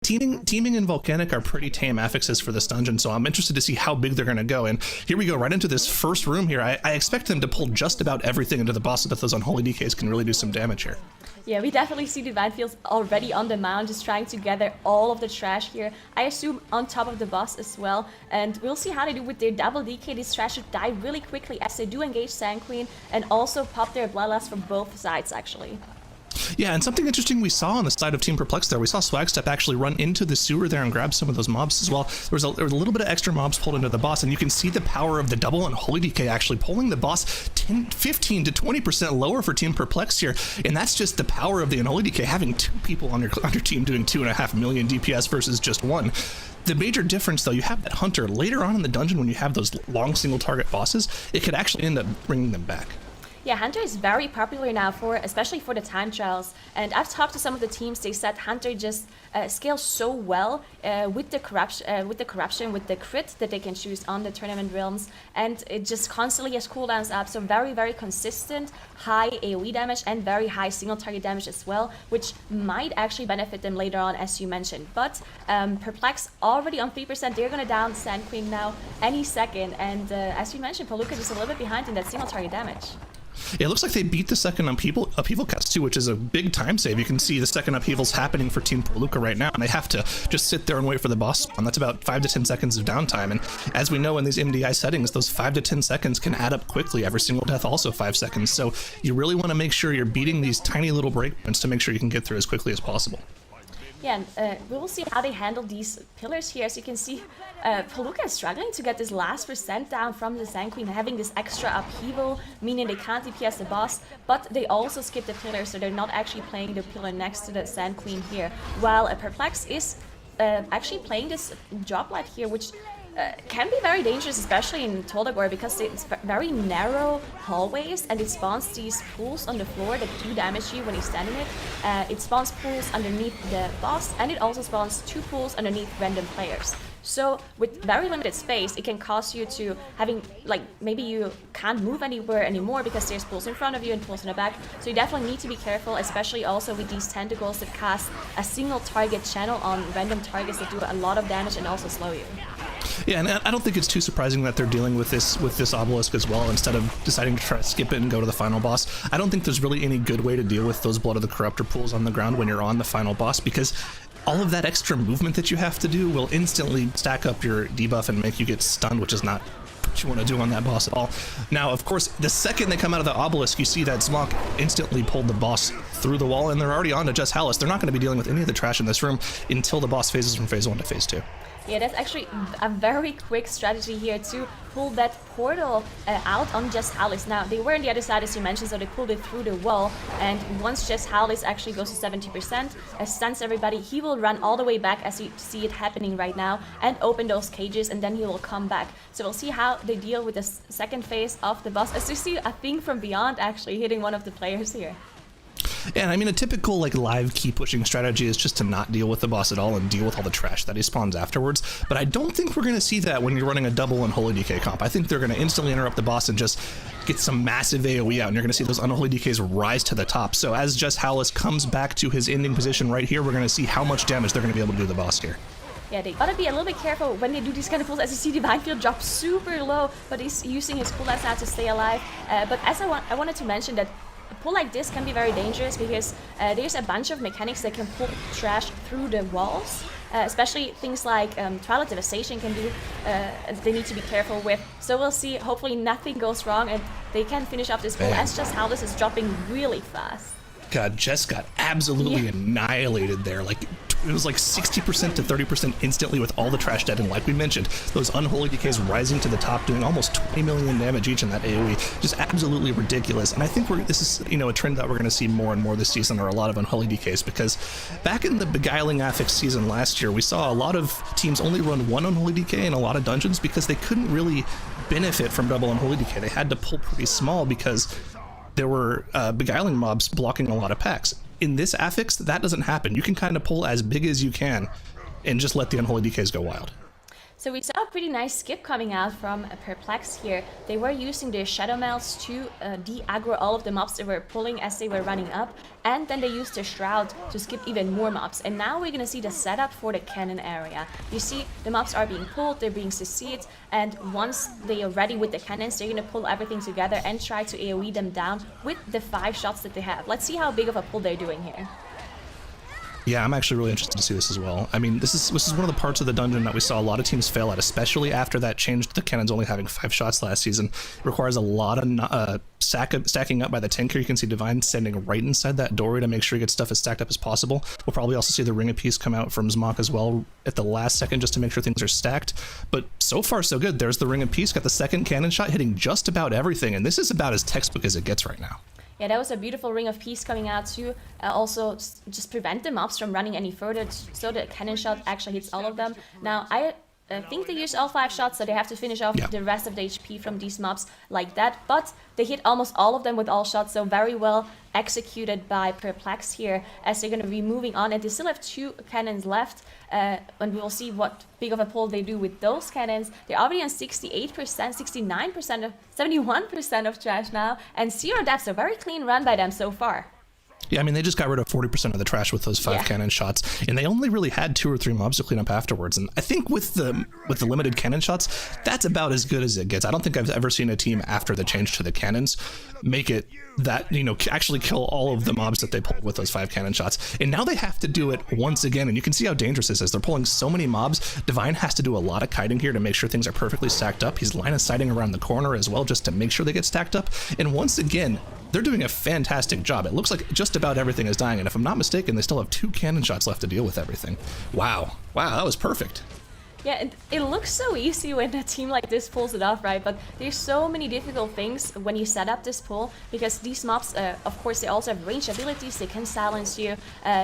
Teeming and Volcanic are pretty tame affixes for this dungeon, so I'm interested to see how big they're going to go. And here we go, right into this first room here. I expect them to pull just about everything into the boss so that those Unholy DKs can really do some damage here. Yeah, we definitely see the Vanfields already on the mound, just trying to gather all of the trash here. I assume on top of the boss as well. And we'll see how they do with their double DK. This trash should die really quickly as they do engage Sand Queen and also pop their Bloodlust from both sides, actually. Yeah, and something interesting we saw on the side of Team Perplexed there, we saw Swagstep actually run into the sewer there and grab some of those mobs as well. There was a little bit of extra mobs pulled into the boss, and you can see the power of the double Unholy DK actually pulling the boss 15 to 20% lower for Team Perplexed here, and that's just the power of the Unholy DK, having two people on your team doing 2.5 million DPS versus just one. The major difference, though, you have that Hunter later on in the dungeon when you have those long single target bosses, it could actually end up bringing them back. Yeah, Hunter is very popular now, especially for the time trials. And I've talked to some of the teams. They said Hunter just scales so well with the corruption, with the crit that they can choose on the tournament realms, and it just constantly has cooldowns up. So very, very consistent, high AOE damage and very high single target damage as well, which might actually benefit them later on, as you mentioned. But Perplex already on 3%. They're gonna down Sand Queen now any second, and as you mentioned, Felucca just a little bit behind in that single target damage. Yeah, it looks like they beat the second upheaval cast too, which is a big time save. You can see the second upheaval's happening for Team Felucca right now, and they have to just sit there and wait for the boss spawn. That's about 5 to 10 seconds of downtime, and as we know in these MDI settings, those 5 to 10 seconds can add up quickly. Every single death also 5 seconds, so you really want to make sure you're beating these tiny little breakpoints to make sure you can get through as quickly as possible. Yeah, and we will see how they handle these pillars here. As you can see, Felucca is struggling to get this last percent down from the Sand Queen, having this extra upheaval, meaning they can't DPS the boss, but they also skip the pillar, so they're not actually playing the pillar next to the Sand Queen here. While Perplex is actually playing this drop light here, which can be very dangerous, especially in Tol Dagor, because it's very narrow hallways and it spawns these pools on the floor that do damage you when you stand in it. It spawns pools underneath the boss, and it also spawns 2 pools underneath random players. So with very limited space, it can cause you to having, like, maybe you can't move anywhere anymore because there's pools in front of you and pools in the back. So you definitely need to be careful, especially also with these tentacles that cast a single target channel on random targets that do a lot of damage and also slow you. Yeah, and I don't think it's too surprising that they're dealing with this Obelisk as well, instead of deciding to try to skip it and go to the final boss. I don't think there's really any good way to deal with those Blood of the Corruptor pools on the ground when you're on the final boss, because all of that extra movement that you have to do will instantly stack up your debuff and make you get stunned, which is not what you want to do on that boss at all. Now, of course, the second they come out of the Obelisk, you see that Smok instantly pulled the boss through the wall, and they're already on to Just Hallis. They're not going to be dealing with any of the trash in this room until the boss phases from phase 1 to phase 2. Yeah, that's actually a very quick strategy here to pull that portal out on Just Hallis. Now, they were on the other side, as you mentioned, so they pulled it through the wall, and once Just Hallis actually goes to 70%, stuns everybody, he will run all the way back, as you see it happening right now, and open those cages, and then he will come back. So we'll see how they deal with the second phase of the boss, as you see a thing from beyond actually hitting one of the players here. Yeah, and I mean, a typical like live key pushing strategy is just to not deal with the boss at all and deal with all the trash that he spawns afterwards. But I don't think we're going to see that when you're running a double Unholy DK comp. I think they're going to instantly interrupt the boss and just get some massive AoE out, and you're going to see those Unholy DKs rise to the top. So as Just Hallis comes back to his ending position right here, we're going to see how much damage they're going to be able to do to the boss here. Yeah, they gotta be a little bit careful when they do these kind of pulls. As you see, Divine Field drops super low, but he's using his cooldowns now to stay alive. But as I wanted to mention that a pull like this can be very dangerous because there's a bunch of mechanics that can pull trash through the walls, especially things like Twilight Devastation can do. They need to be careful with. So we'll see. Hopefully nothing goes wrong and they can finish off this pull as Just Hallis is dropping really fast. God, Jess got absolutely annihilated there. Like, it was like 60% to 30% instantly with all the trash dead, and like we mentioned, those Unholy DKs rising to the top, doing almost 20 million damage each in that AoE. Just absolutely ridiculous. And I think this is, you know, a trend that we're going to see more and more this season, are a lot of Unholy DKs, because back in the Beguiling Affix season last year, we saw a lot of teams only run one Unholy DK in a lot of dungeons because they couldn't really benefit from double Unholy DK. They had to pull pretty small because there were Beguiling mobs blocking a lot of packs. In this Affix, that doesn't happen. You can kind of pull as big as you can and just let the Unholy DKs go wild. So we saw a pretty nice skip coming out from Perplexed here. They were using their Shadow Melts to de-aggro all of the mobs they were pulling as they were running up, and then they used their Shroud to skip even more mobs. And now we're gonna see the setup for the cannon area. You see the mobs are being pulled, they're being CC'd, and once they are ready with the cannons, they're gonna pull everything together and try to AoE them down with the 5 shots that they have. Let's see how big of a pull they're doing here. Yeah, I'm actually really interested to see this as well. I mean, this is one of the parts of the dungeon that we saw a lot of teams fail at, especially after that change to the cannons only having 5 shots last season. It requires a lot of stacking up by the tank here. You can see Divine standing right inside that doorway to make sure he gets stuff as stacked up as possible. We'll probably also see the Ring of Peace come out from Zmok as well at the last second just to make sure things are stacked. But so far so good. There's the Ring of Peace, got the second cannon shot hitting just about everything, and this is about as textbook as it gets right now. Yeah, that was a beautiful Ring of Peace coming out to also just prevent the mobs from running any further, so the cannon shot actually hits all of them. Now, I think they used all 5 shots, so they have to finish off the rest of the HP from these mobs like that, but they hit almost all of them with all shots, so very well executed by Perplexed here, as they're going to be moving on, and they still have 2 cannons left, and we will see what big of a pull they do with those cannons. They're already on 68%, 69%, 71% of trash now, and 0 deaths, a very clean run by them so far. Yeah, I mean, they just got rid of 40% of the trash with those 5 cannon shots, and they only really had 2 or 3 mobs to clean up afterwards. And I think with the limited cannon shots, that's about as good as it gets. I don't think I've ever seen a team after the change to the cannons make it that, you know, actually kill all of the mobs that they pulled with those 5 cannon shots. And now they have to do it once again, and you can see how dangerous this is. They're pulling so many mobs. Divine has to do a lot of kiting here to make sure things are perfectly stacked up. He's line of sighting around the corner as well just to make sure they get stacked up. And once again, they're doing a fantastic job. It looks like just about everything is dying, and if I'm not mistaken, they still have 2 cannon shots left to deal with everything. Wow, that was perfect. Yeah, it looks so easy when a team like this pulls it off, right? But there's so many difficult things when you set up this pull, because these mobs, of course, they also have range abilities. They can silence you.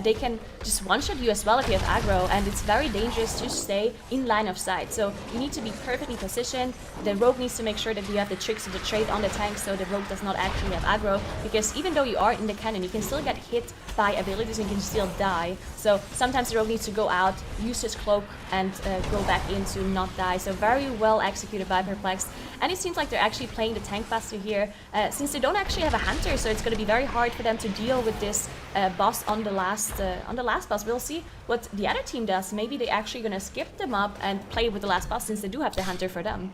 They can just one-shot you as well if you have aggro, and it's very dangerous to stay in line of sight. So you need to be perfectly positioned. The rogue needs to make sure that you have the tricks of the trade on the tank, so the rogue does not actually have aggro, because even though you are in the cannon, you can still get hit by abilities and you can still die. So sometimes the rogue needs to go out, use his cloak, and go back in to not die. So very well executed by Perplexed, and it seems like they're actually playing the tank faster here, since they don't actually have a hunter, so it's going to be very hard for them to deal with this boss on the last boss. We'll see what the other team does. Maybe they're actually going to skip them up and play with the last boss, since they do have the hunter for them.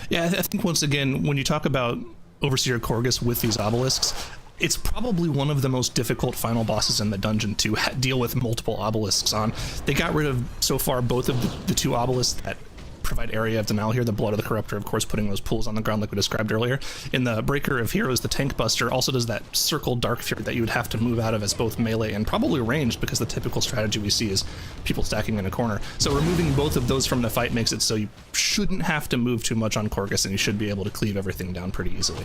Yeah, I think once again, when you talk about Overseer Korgus with these obelisks, it's probably one of the most difficult final bosses in the dungeon to deal with multiple obelisks on. They got rid of, so far, both of the 2 obelisks that provide area of denial here. The Blood of the Corruptor, of course, putting those pools on the ground like we described earlier. In the Breaker of Heroes, the Tank Buster also does that circle Dark Fury that you would have to move out of as both melee and probably ranged, because the typical strategy we see is people stacking in a corner. So removing both of those from the fight makes it so you shouldn't have to move too much on Korgus, and you should be able to cleave everything down pretty easily.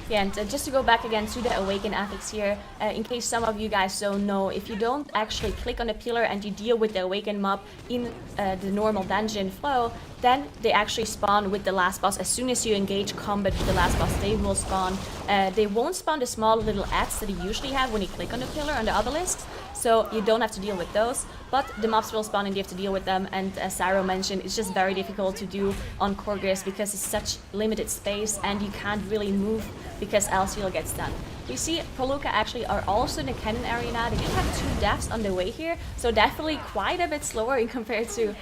Yeah, and just to go back again to the Awaken Affix here, in case some of you guys don't know, if you don't actually click on the pillar and you deal with the Awaken mob in the normal dungeon flow, then they actually spawn with the last boss. As soon as you engage combat with the last boss, they will spawn. They won't spawn the small little ads that you usually have when you click on the pillar on the obelisks, so you don't have to deal with those, but the mobs will spawn and you have to deal with them. And as Syro mentioned, it's just very difficult to do on Korgus because it's such limited space and you can't really move because else you'll get stunned. We see Felucca actually are also in the cannon area now. They do have 2 deaths on the way here, so definitely quite a bit slower in comparison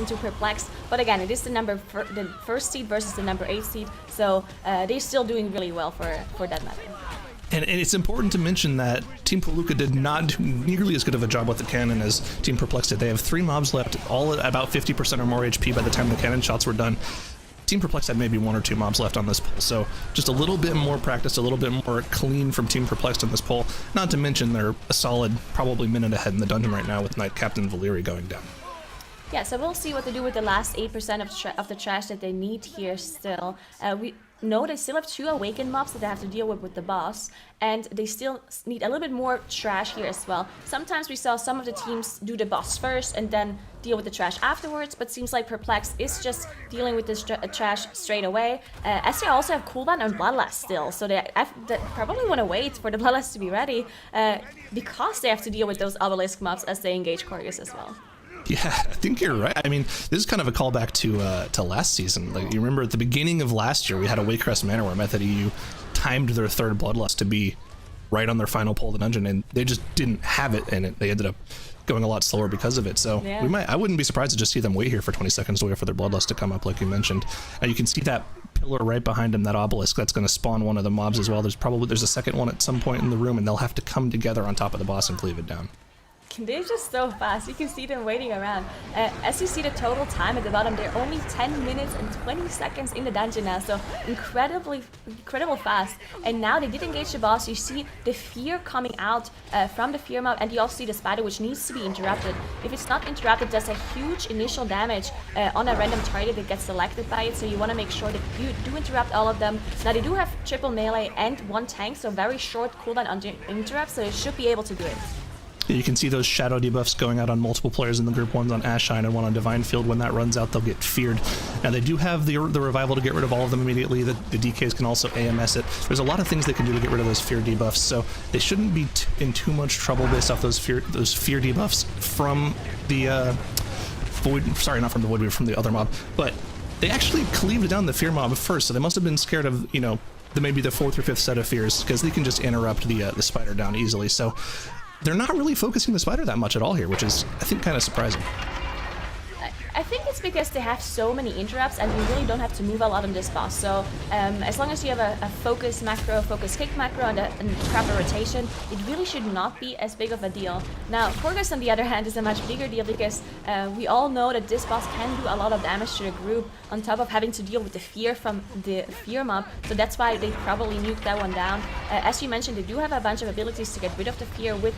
to Perplexed. But again, it is the first seed versus the number 8 seed, so they're still doing really well for that matter. And it's important to mention that Team Felucca did not do nearly as good of a job with the cannon as Team Perplexed did. They have 3 mobs left, all at about 50% or more HP by the time the cannon shots were done. Team Perplexed had maybe 1 or 2 mobs left on this pull, so just a little bit more practice, a little bit more clean from Team Perplexed on this pull. Not to mention they're a solid, probably minute ahead in the dungeon right now with Knight Captain Valeri going down. Yeah, so we'll see what they do with the last 8% of the trash that they need here still. We know they still have 2 Awakened mobs that they have to deal with the boss, and they still need a little bit more trash here as well. Sometimes we saw some of the teams do the boss first and then deal with the trash afterwards, but seems like Perplexed is just dealing with this trash straight away, as they also have cooldown on Bloodlust still, so they probably want to wait for the Bloodlust to be ready, because they have to deal with those Obelisk mobs as they engage Korgus as well. Yeah, I think you're right. I mean, this is kind of a callback to last season. Like, you remember at the beginning of last year, we had a Waycrest Manor where Method EU timed their third Bloodlust to be right on their final pull of the dungeon, and they just didn't have it, and they ended up going a lot slower because of it. So Yeah. I wouldn't be surprised to just see them wait here for 20 seconds to wait for their Bloodlust to come up, like you mentioned. And you can see that pillar right behind him, that obelisk, that's going to spawn one of the mobs as well. There's a second one at some point in the room, and they'll have to come together on top of the boss and cleave it down. They're just so fast. You can see them waiting around. As you see the total time at the bottom, they're only 10 minutes and 20 seconds in the dungeon now, so incredible fast. And now they did engage the boss. You see the fear coming out from the fear mob, and you also see the spider, which needs to be interrupted. If it's not interrupted, it does a huge initial damage on a random target that gets selected by it, so you want to make sure that you do interrupt all of them. Now they do have triple melee and one tank, so very short cooldown on interrupts, so they should be able to do it. You can see those shadow debuffs going out on multiple players in the group. One's on Ashine and one on Divine Field. When that runs out, they'll get feared. Now, they do have the revival to get rid of all of them immediately. The DKs can also AMS it. There's a lot of things they can do to get rid of those fear debuffs, so they shouldn't be in too much trouble based off those fear debuffs from the Void... Sorry, not from the Void, but from the other mob. But they actually cleaved down the fear mob first, so they must have been scared of, maybe the 4th or 5th set of fears, because they can just interrupt the spider down easily. So they're not really focusing the spider that much at all here, which is, I think, kind of surprising. I think it's because they have so many interrupts and you really don't have to move a lot on this boss. So as long as you have a focus macro, focus kick macro, and a proper rotation, it really should not be as big of a deal. Now, Korgus, on the other hand, is a much bigger deal because we all know that this boss can do a lot of damage to the group on top of having to deal with the fear from the fear mob. So that's why they probably nuked that one down. As you mentioned, they do have a bunch of abilities to get rid of the fear with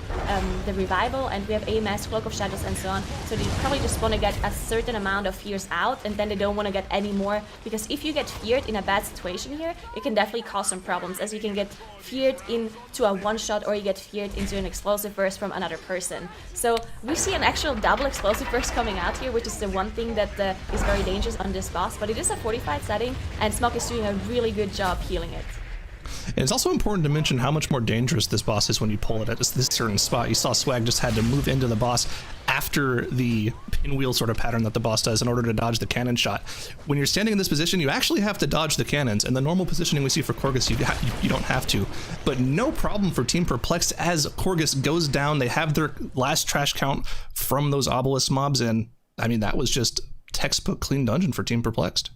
the revival, and we have AMS, Cloak of Shadows, and so on. So they probably just want to get a certain amount of fears out, and then they don't want to get any more, because if you get feared in a bad situation here, it can definitely cause some problems, as you can get feared into a one-shot, or you get feared into an explosive burst from another person. So we see an actual double explosive burst coming out here, which is the one thing that is very dangerous on this boss, but it is a fortified setting, and Smok is doing a really good job healing it. And it's also important to mention how much more dangerous this boss is when you pull it at this certain spot. You saw Swag just had to move into the boss after the pinwheel sort of pattern that the boss does in order to dodge the cannon shot. When you're standing in this position, you actually have to dodge the cannons, and the normal positioning we see for Korgus, you don't have to. But no problem for Team Perplexed as Korgus goes down. They have their last trash count from those obelisk mobs, and I mean, that was just textbook clean dungeon for Team Perplexed.